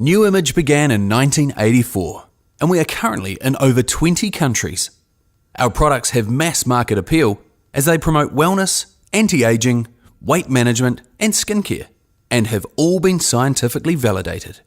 New Image began in 1984, and we are currently in over 20 countries. Our products have mass market appeal as they promote wellness, anti-aging, weight management, and skincare, and have all been scientifically validated.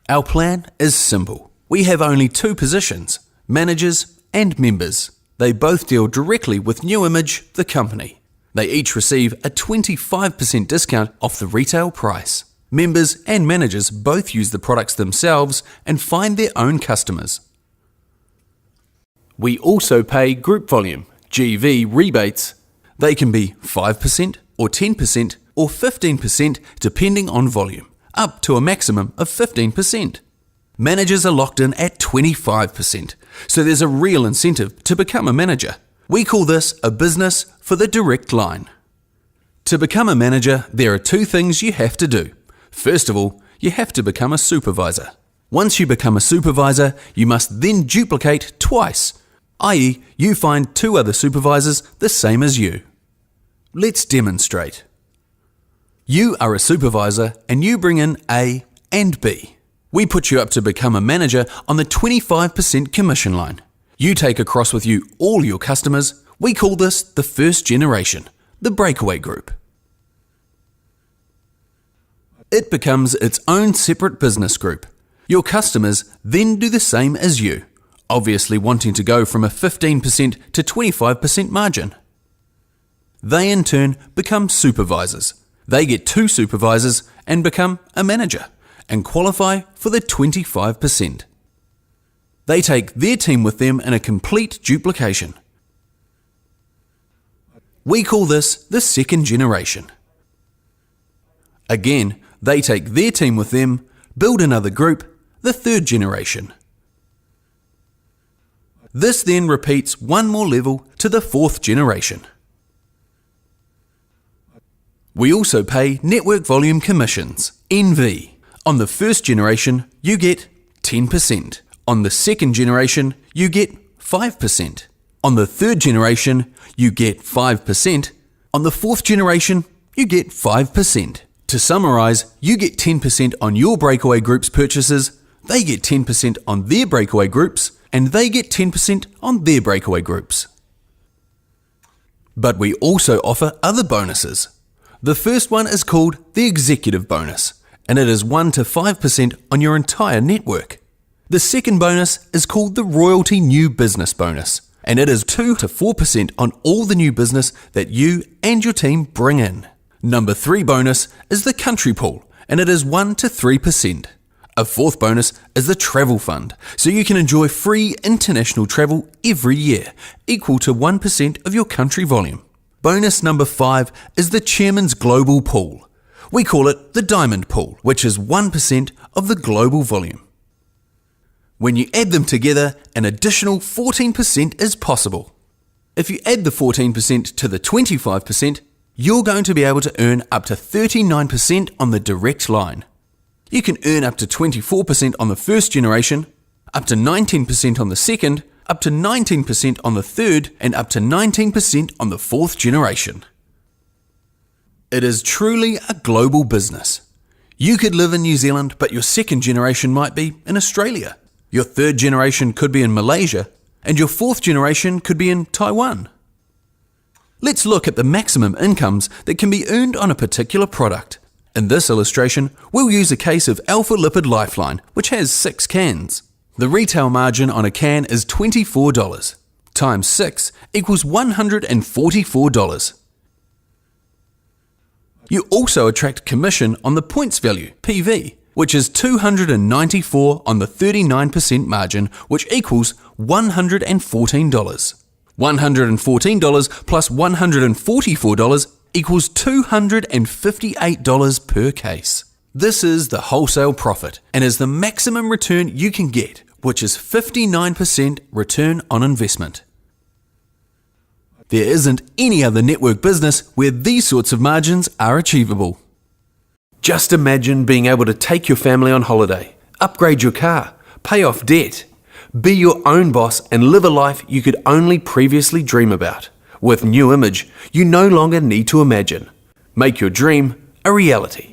Our plan is simple. We have only two positions, managers and members. They both deal directly with New Image, the company. They each receive a 25% discount off the retail price. Members and managers both use the products themselves and find their own customers. We also pay group volume, GV rebates. They can be 5% or 10% or 15% depending on volume, up to a maximum of 15%. Managers are locked in at 25%, so there's a real incentive to become a manager. We call this a business for the direct line. To become a manager, there are two things you have to do. First of all, you have to become a supervisor. Once you become a supervisor, you must then duplicate twice, i.e., you find two other supervisors the same as you. Let's demonstrate. You are a supervisor and you bring in A and B. We put you up to become a manager on the 25% commission line. You take across with you all your customers. We call this the first generation, the breakaway group. It becomes its own separate business group. Your customers then do the same as you, obviously wanting to go from a 15% to 25% margin. They in turn become supervisors. They get two supervisors and become a manager and qualify for the 25%. They take their team with them in a complete duplication. We call this the second generation. Again, they take their team with them, build another group, the third generation. This then repeats one more level to the fourth generation. We also pay network volume commissions, NV. On the first generation, you get 10%. On the second generation, you get 5%. On the third generation, you get 5%. On the fourth generation, you get 5%. To summarize, you get 10% on your breakaway group's purchases, they get 10% on their breakaway groups, and they get 10% on their breakaway groups. But we also offer other bonuses. The first one is called the executive bonus, and it is 1 to 5% on your entire network. The second bonus is called the royalty new business bonus, and it is 2 to 4% on all the new business that you and your team bring in. Number 3 bonus is the country pool, and it is 1 to 3%. A fourth bonus is the travel fund, so you can enjoy free international travel every year, equal to 1% of your country volume. Bonus number 5 is the chairman's global pool. We call it the diamond pool, which is 1% of the global volume. When you add them together, an additional 14% is possible. If you add the 14% to the 25%, you're going to be able to earn up to 39% on the direct line. You can earn up to 24% on the first generation, up to 19% on the second, up to 19% on the third, and up to 19% on the fourth generation. It is truly a global business. You could live in New Zealand, but your second generation might be in Australia. Your third generation could be in Malaysia, and your fourth generation could be in Taiwan. Let's look at the maximum incomes that can be earned on a particular product. In this illustration, we'll use a case of Alpha Lipid Lifeline, which has 6 cans. The retail margin on a can is $24. Times 6 equals $144. You also attract commission on the points value, PV, which is $294 on the 39% margin, which equals $114. $114 plus $144 equals $258 per case. This is the wholesale profit and is the maximum return you can get, which is 59% return on investment. There isn't any other network business where these sorts of margins are achievable. Just imagine being able to take your family on holiday, upgrade your car, pay off debt, be your own boss and live a life you could only previously dream about. With New Image, you no longer need to imagine. Make your dream a reality.